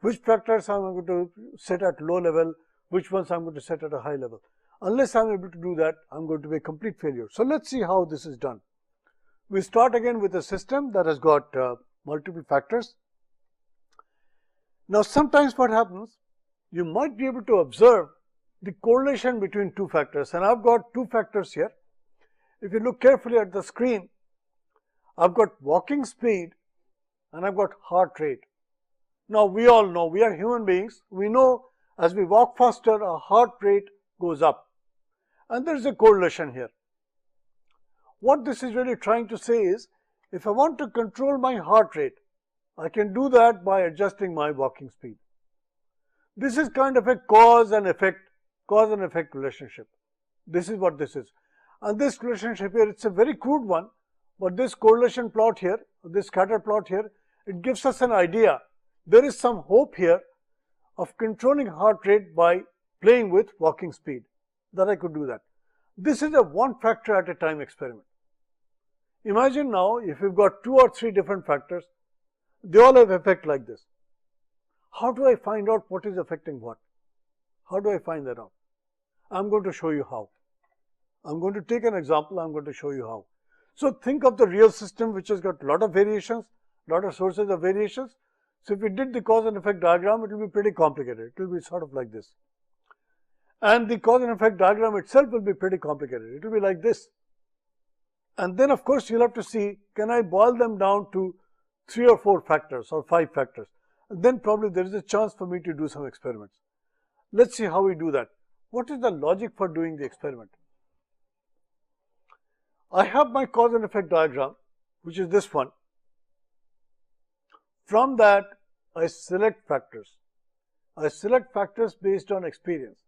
Which factors I'm going to set at low level? Which ones I'm going to set at a high level? Unless I'm able to do that, I'm going to be a complete failure. So let's see how this is done. We start again with a system that has got multiple factors. Now, sometimes what happens, you might be able to observe the correlation between two factors, and I've got two factors here. If you look carefully at the screen, I've got walking speed and I've got heart rate. Now, we all know, we are human beings. We know as we walk faster, our heart rate goes up. And there is a correlation here. What this is really trying to say is, if I want to control my heart rate, I can do that by adjusting my walking speed. This is kind of a cause and effect relationship. This is what this is. And this relationship here, it's a very crude one, but this correlation plot here, this scatter plot here, it gives us an idea. There is some hope here of controlling heart rate by playing with walking speed, that I could do that. This is a one factor at a time experiment. Imagine now if you've got 2 or 3 different factors, they all have effect like this. How do I find out what is affecting what? How do I find that out? I'm going to show you how. I'm going to take an example, I'm going to show you how. So think of the real system which has got a lot of variations, lot of sources of variations. So if we did the cause and effect diagram, it will be pretty complicated. It will be sort of like this. And the cause and effect diagram itself will be pretty complicated. It will be like this. And then of course you'll have to see, can I boil them down to 3 or 4 factors or 5 factors? And then probably there is a chance for me to do some experiments. Let's see how we do that. What is the logic for doing the experiment? I have my cause and effect diagram, which is this one. From that, I select factors. I select factors based on experience.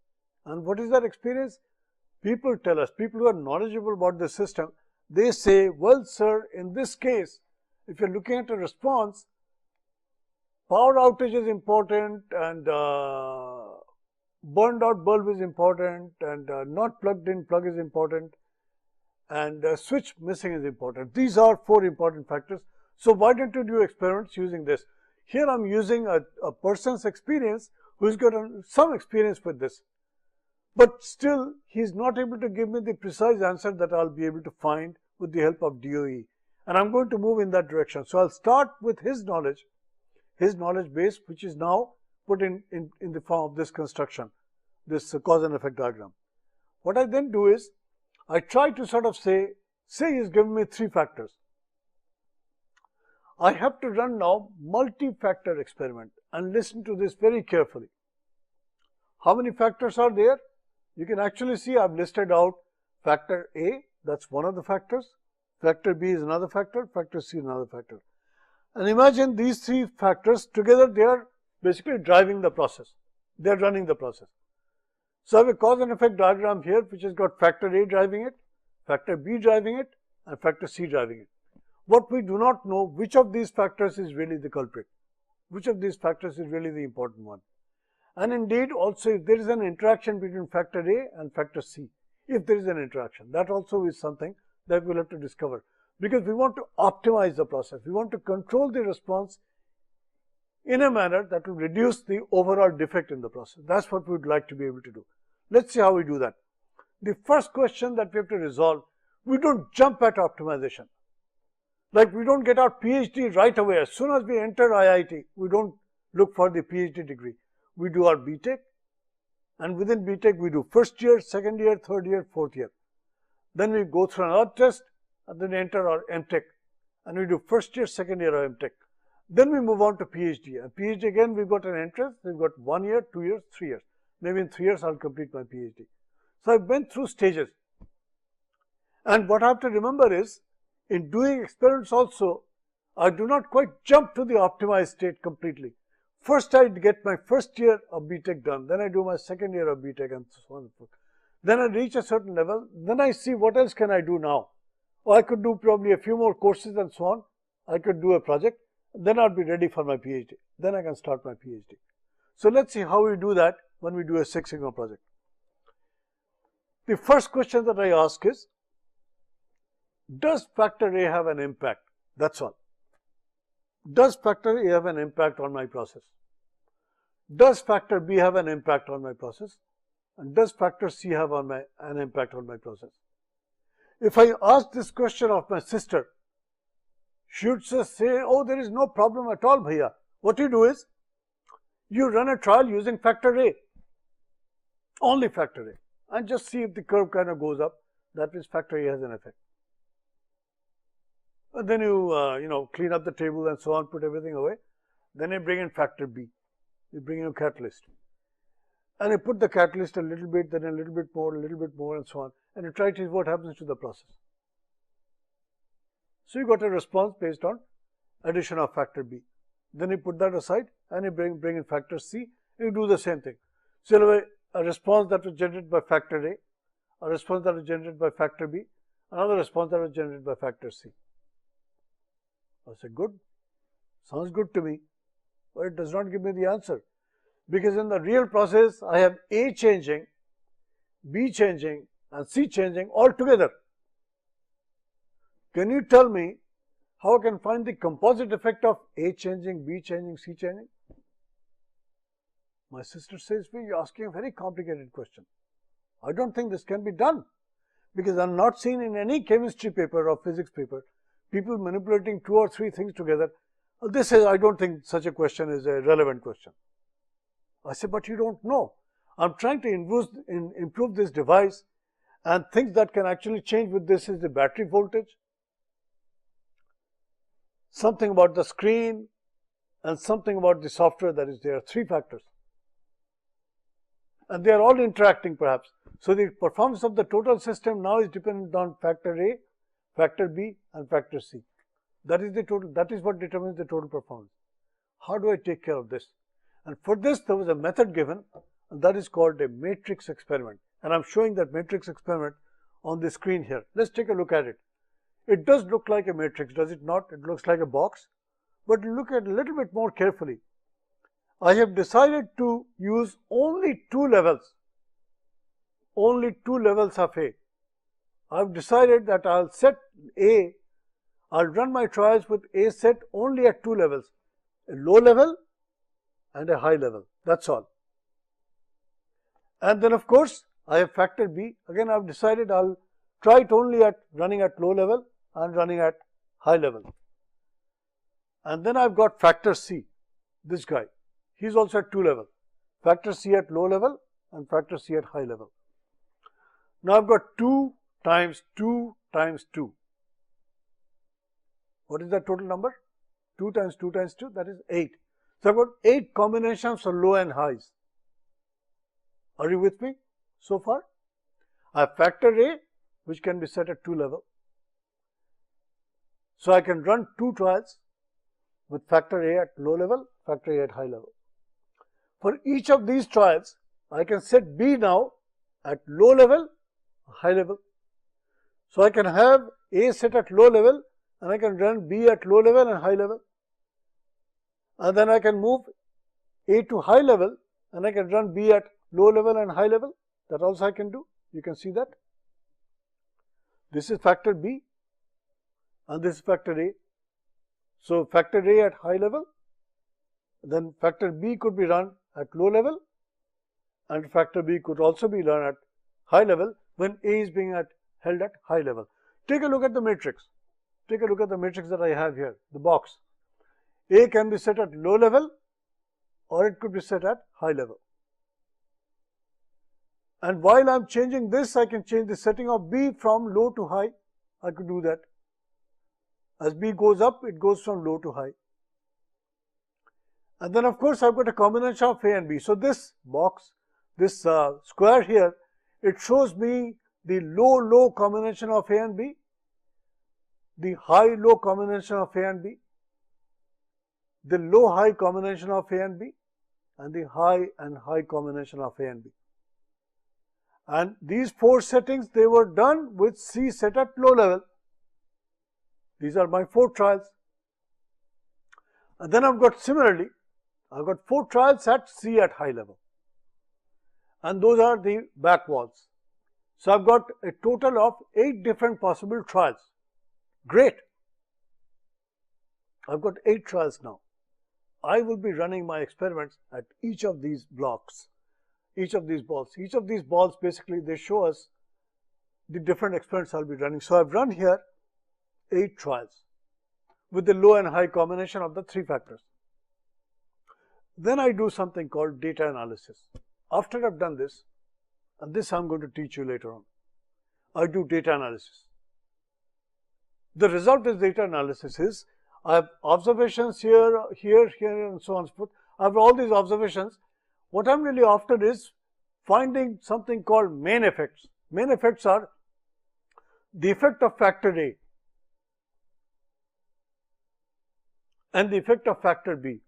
And what is that experience? People tell us, people who are knowledgeable about the system, they say, well, sir, in this case, if you're looking at a response, power outage is important, and burned out bulb is important, and not plugged in plug is important, and switch missing is important. These are 4 important factors. So why don't you do experiments using this? Here I'm using a person's experience who's got some experience with this. But still, he's not able to give me the precise answer that I'll be able to find with the help of DOE. And I'm going to move in that direction. So I'll start with his knowledge base, which is now put in the form of this construction, this cause and effect diagram. What I then do is, I try to sort of say he's given me 3 factors. I have to run now multi-factor experiment, and listen to this very carefully. How many factors are there? You can actually see I've listed out factor A, that's one of the factors, factor B is another factor, factor C is another factor. And imagine these three factors together, they are basically driving the process. They are running the process. So I have a cause and effect diagram here which has got factor A driving it, factor B driving it, and factor C driving it. What we do not know, which of these factors is really the culprit, which of these factors is really the important one. And indeed also if there is an interaction between factor A and factor C, if there is an interaction, that also is something that we will have to discover, because we want to optimize the process. We want to control the response in a manner that will reduce the overall defect in the process. That's what we would like to be able to do. Let's see how we do that. The first question that we have to resolve, we don't jump at optimization. Like we don't get our PhD right away. As soon as we enter IIT, we don't look for the PhD degree. We do our BTech, and within BTech we do first year, second year, third year, fourth year. Then we go through another test and then enter our MTech, and we do first year, second year of MTech. Then we move on to PhD, and PhD again we've got an entrance, we've got 1 year, 2 years, 3 years. Maybe in 3 years I'll complete my PhD. So I've went through stages. And what I have to remember is, in doing experiments also, I do not quite jump to the optimized state completely. First I get my first year of BTech done, then I do my second year of BTech and so on and so forth. Then I reach a certain level, then I see what else can I do now. Or I could do probably a few more courses and so on. I could do a project, then I'll be ready for my PhD. Then I can start my PhD. So let's see how we do that when we do a Six Sigma project. The first question that I ask is, does factor A have an impact? That's all. Does factor A have an impact on my process? Does factor B have an impact on my process? And does factor C have an impact on my process? If I ask this question of my sister, she would just say, oh, there is no problem at all, bhaiya. What you do is, you run a trial using factor A, only factor A, and just see if the curve kind of goes up. That means factor A has an effect. And then you clean up the table and so on, put everything away. Then you bring in factor B. You bring in a catalyst. And you put the catalyst a little bit, then a little bit more, and so on. And you try to see what happens to the process. So you got a response based on addition of factor B. Then you put that aside and you bring in factor C. You do the same thing. So a response that was generated by factor A response that was generated by factor B, another response that was generated by factor C. I said, good, sounds good to me, but it does not give me the answer, because in the real process I have A changing, B changing and C changing all together. Can you tell me how I can find the composite effect of A changing, B changing, C changing? My sister says, you're asking a very complicated question. I don't think this can be done, because I'm not seen in any chemistry paper or physics paper people manipulating 2 or 3 things together. I don't think such a question is a relevant question. I say, but you don't know. I'm trying to improve this device, and things that can actually change with this is the battery voltage, something about the screen, and something about the software that is there. 3 factors. And they are all interacting perhaps. So the performance of the total system now is dependent on factor A, factor B and factor C. That is the total. That is what determines the total performance. How do I take care of this? And for this there was a method given, and that is called a matrix experiment. And I'm showing that matrix experiment on the screen here. Let's take a look at it. It does look like a matrix, does it not? It looks like a box. But look at it a little bit more carefully. I have decided to use only 2 levels. Only 2 levels of A. I've decided that I'll set A, I'll run my trials with A set only at 2 levels, a low level and a high level, that's all. And then of course, I have factor B, again I've decided I'll try it only at running at low level and running at high level. And then I've got factor C, this guy, he's also at 2 levels, factor C at low level and factor C at high level. Now I've got 2 times 2 times 2. What is the total number? 2 times 2 times 2, that is 8. So I've got 8 combinations of low and highs. Are you with me so far? I have factor A, which can be set at 2 level. So I can run 2 trials with factor A at low level, factor A at high level. For each of these trials, I can set B now at low level, high level. So I can have A set at low level and I can run B at low level and high level. And then I can move A to high level and I can run B at low level and high level. That also I can do. You can see that. This is factor B and this is factor A. So factor A at high level, then factor B could be run at low level and factor B could also be run at high level when A is being held at high level. Take a look at the matrix. Take a look at the matrix that I have here, the box. A can be set at low level or it could be set at high level. And while I am changing this, I can change the setting of B from low to high. I could do that. As B goes up, it goes from low to high. And then of course I've got a combination of A and B. So this box, this square here, it shows me the low combination of A and B, the high-low combination of A and B, the low-high combination of A and B, and the high and high combination of A and B. And these 4 settings, they were done with C set at low level. These are my 4 trials. And then I've got similarly, I've got 4 trials at C at high level. And those are the back walls. So I've got a total of 8 different possible trials. Great. I've got 8 trials now. I will be running my experiments at each of these blocks, each of these balls. Each of these balls basically they show us the different experiments I'll be running. So I've run here 8 trials with the low and high combination of the 3 factors. Then I do something called data analysis. After I've done this, and this I'm going to teach you later on, I do data analysis. The result of data analysis is I have observations here, and so on and so forth. I have all these observations. What I'm really after is finding something called main effects. Main effects are the effect of factor A and the effect of factor B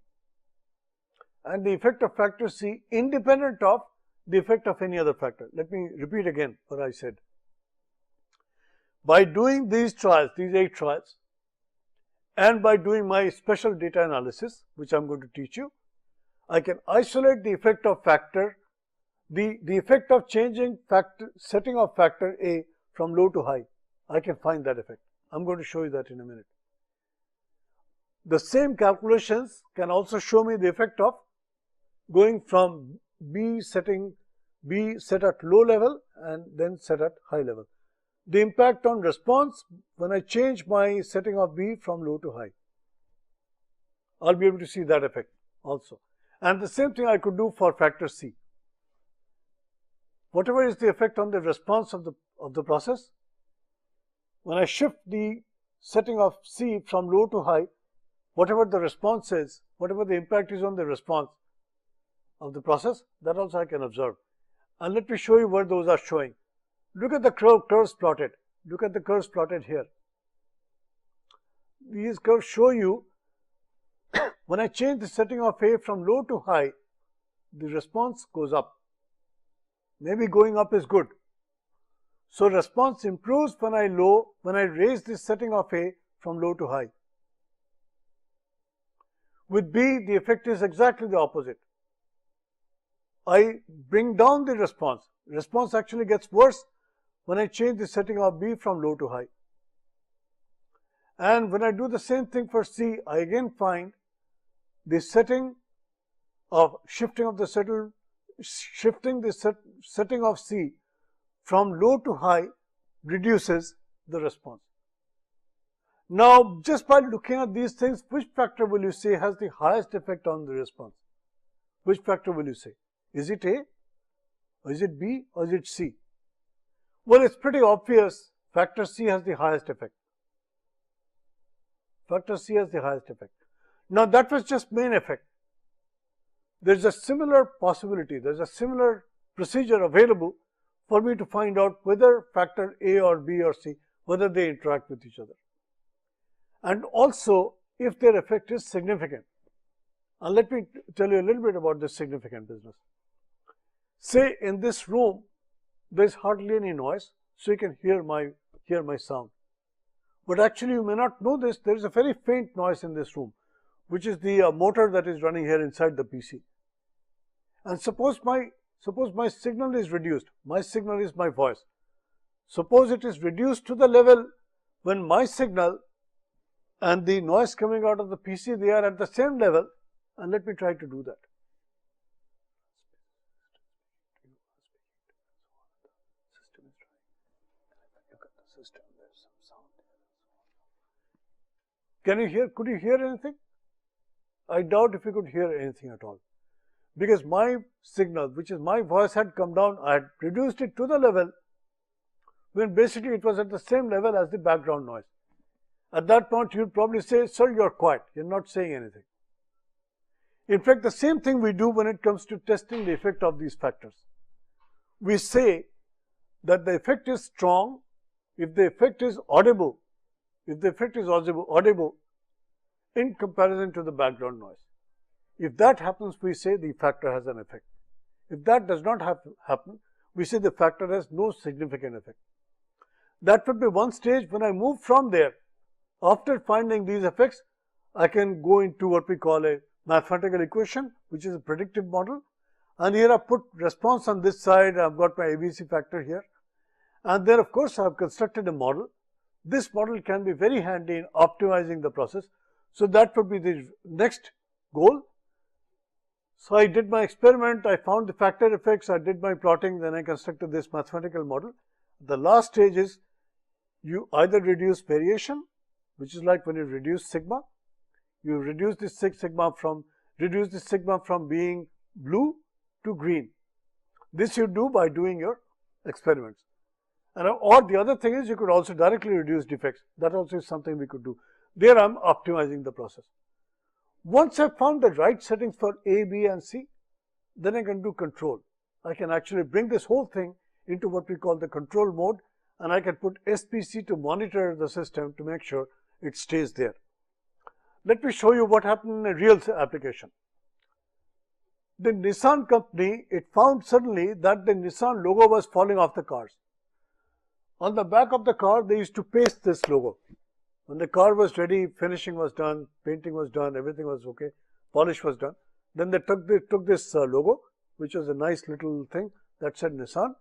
and the effect of factor C independent of the effect of any other factor. Let me repeat again what I said. By doing these trials, these 8 trials, and by doing my special data analysis, which I'm going to teach you, I can isolate the effect of factor, the effect of changing factor, setting of factor A from low to high. I can find that effect. I'm going to show you that in a minute. The same calculations can also show me the effect of going from B set at low level and then set at high level. The impact on response when I change my setting of B from low to high. I'll be able to see that effect also. And the same thing I could do for factor C. Whatever is the effect on the response of the process, when I shift the setting of C from low to high, whatever the response is, whatever the impact is on the response of the process, that also I can observe. And let me show you where those are showing. Look at the curves plotted. Look at the curves plotted here. These curves show you when I change the setting of A from low to high, the response goes up. Maybe going up is good. So response improves when I raise the setting of A from low to high. With B, the effect is exactly the opposite. I bring down the response. Response actually gets worse when I change the setting of B from low to high. And when I do the same thing for C, I again find the setting of shifting the setting of C from low to high reduces the response. Now, just by looking at these things, which factor will you say has the highest effect on the response? Which factor will you say? Is it A, or is it B, or is it C? Well, it's pretty obvious. Factor C has the highest effect. Factor C has the highest effect. Now that was just main effect. There's a similar possibility, there's a similar procedure available for me to find out whether factor A or B or C, whether they interact with each other. And also if their effect is significant. And let me tell you a little bit about this significant business. Say in this room, there is hardly any noise, so you can hear my sound. But actually you may not know this, there is a very faint noise in this room, which is the motor that is running here inside the PC. And suppose my signal is reduced, my signal is my voice. Suppose it is reduced to the level when my signal and the noise coming out of the PC, they are at the same level, and let me try to do that. Can you hear, could you hear anything? I doubt if you could hear anything at all. Because my signal, which is my voice, had come down, I had reduced it to the level when basically it was at the same level as the background noise. At that point, you'll probably say, sir, you're quiet, you're not saying anything. In fact, the same thing we do when it comes to testing the effect of these factors. We say that the effect is strong if the effect is audible, in comparison to the background noise. If that happens, we say the factor has an effect. If that does not happen, we say the factor has no significant effect. That would be one stage. When I move from there, after finding these effects, I can go into what we call a mathematical equation, which is a predictive model. And here I put response on this side, I've got my ABC factor here. And then of course, I have constructed a model. This model can be very handy in optimizing the process. So that would be the next goal. So I did my experiment, I found the factor effects, I did my plotting, then I constructed this mathematical model. The last stage is you either reduce variation, which is like when you reduce sigma, you reduce this sigma from being blue to green. This you do by doing your experiments. And or the other thing is you could also directly reduce defects. That also is something we could do. There I'm optimizing the process. Once I've found the right settings for A, B and C, then I can do control. I can actually bring this whole thing into what we call the control mode, and I can put SPC to monitor the system to make sure it stays there. Let me show you what happened in a real application. The Nissan company, it found suddenly that the Nissan logo was falling off the cars. On the back of the car, they used to paste this logo. When the car was ready, finishing was done, painting was done, everything was okay, polish was done. Then they took this logo, which was a nice little thing that said Nissan,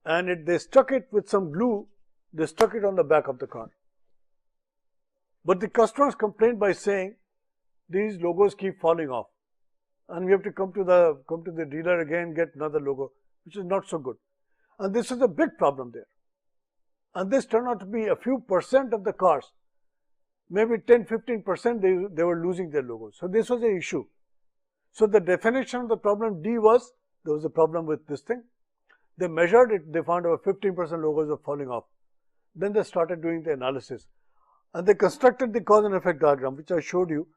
and they stuck it with some glue, they stuck it on the back of the car. But the customers complained by saying, these logos keep falling off, and we have to come to the dealer again, get another logo, which is not so good. And this is a big problem there. And this turned out to be a few percent of the cars, maybe 10-15% they were losing their logos. So this was an issue. So the definition of the problem D was, there was a problem with this thing. They measured it, they found about 15% logos were falling off. Then they started doing the analysis. And they constructed the cause and effect diagram, which I showed you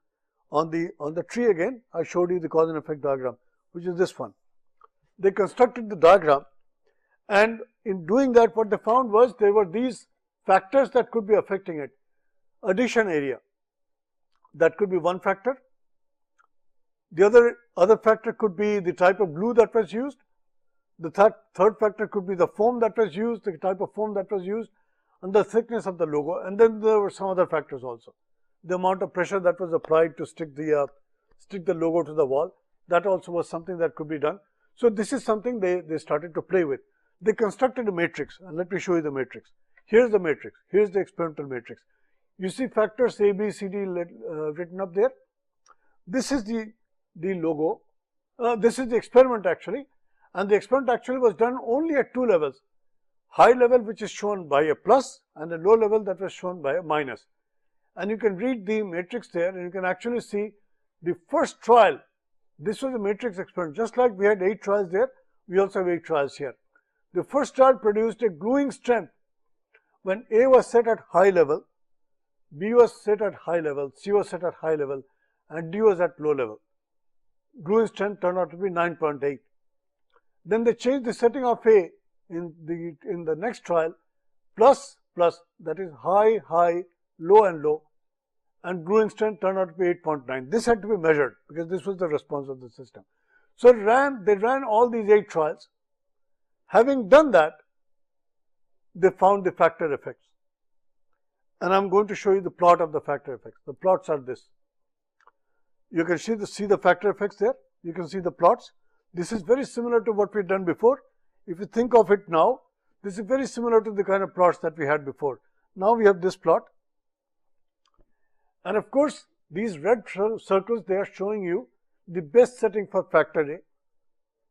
on the tree again. I showed you the cause and effect diagram, which is this one. They constructed the diagram, and in doing that, what they found was there were these factors that could be affecting it. Addition area, that could be one factor. The other factor could be the type of glue that was used. The third factor could be the foam that was used, the type of foam that was used, and the thickness of the logo. And then there were some other factors also. The amount of pressure that was applied to stick the logo to the wall, that also was something that could be done. So this is something they started to play with. They constructed a matrix, and let me show you the matrix. Here's the matrix, here's the experimental matrix. You see factors A, B, C, D written up there. This is the logo. This is the experiment actually, and the experiment actually was done only at two levels. High level, which is shown by a plus, and a low level that was shown by a minus. And you can read the matrix there, and you can actually see the first trial. This was a matrix experiment. Just like we had 8 trials there, we also have 8 trials here. The first trial produced a gluing strength when A was set at high level, B was set at high level, C was set at high level, and D was at low level. Glue strength turned out to be 9.8. Then they changed the setting of A in the next trial, plus, that is high, high, low and low, and glue strength turned out to be 8.9. This had to be measured because this was the response of the system. So they ran all these 8 trials. Having done that, they found the factor effects. And I'm going to show you the plot of the factor effects. The plots are this. You can see the factor effects there. You can see the plots. This is very similar to what we've done before. If you think of it now, this is very similar to the kind of plots that we had before. Now we have this plot. And of course, these red circles, they are showing you the best setting for factor A,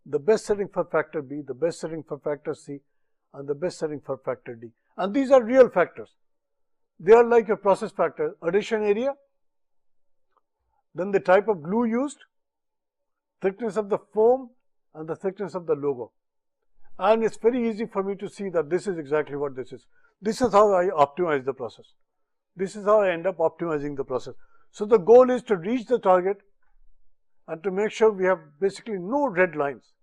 the best setting for factor B, the best setting for factor C, and the best setting for factor D. And these are real factors. They are like a process factor: addition area, then the type of glue used, thickness of the foam, and the thickness of the logo. And it's very easy for me to see that this is exactly what this is. This is how I optimize the process. This is how I end up optimizing the process. So the goal is to reach the target and to make sure we have basically no red lines,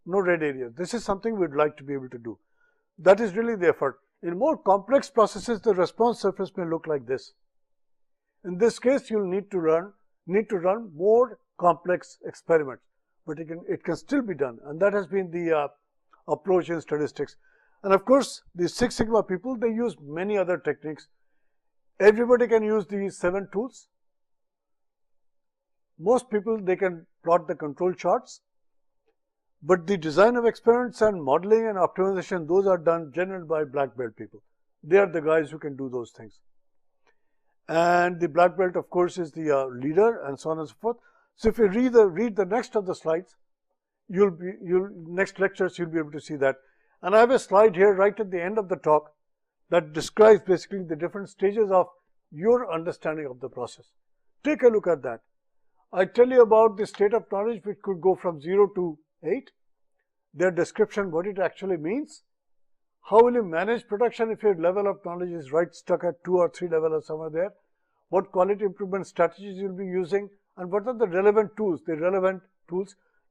no red areas. This is something we'd like to be able to do. That is really the effort. In more complex processes, the response surface may look like this. In this case, you'll need to run more complex experiments, but it can still be done, and that has been the approach in statistics. And of course, the Six Sigma people, they use many other techniques. Everybody can use these 7 tools. Most people, they can plot the control charts, but the design of experiments and modeling and optimization, those are done generally by black belt people. They are the guys who can do those things. And the black belt, of course, is the leader, and so on and so forth. So if you read the next of the slides, next lectures, you'll be able to see that. And I have a slide here right at the end of the talk that describes basically the different stages of your understanding of the process. Take a look at that. I tell you about the state of knowledge, which could go from 0 to 8, their description, what it actually means. How will you manage production if your level of knowledge is right stuck at 2 or 3 level or somewhere there? What quality improvement strategies you'll be using, and what are the relevant tools,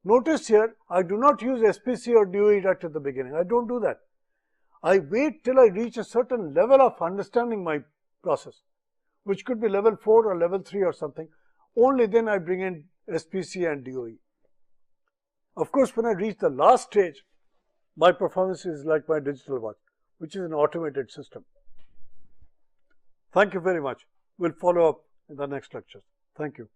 Notice here, I do not use SPC or DOE right at the beginning. I don't do that. I wait till I reach a certain level of understanding my process, which could be level 4 or level 3 or something. Only then I bring in SPC and DOE. Of course, when I reach the last stage, my performance is like my digital watch, which is an automated system. Thank you very much. We'll follow up in the next lecture. Thank you.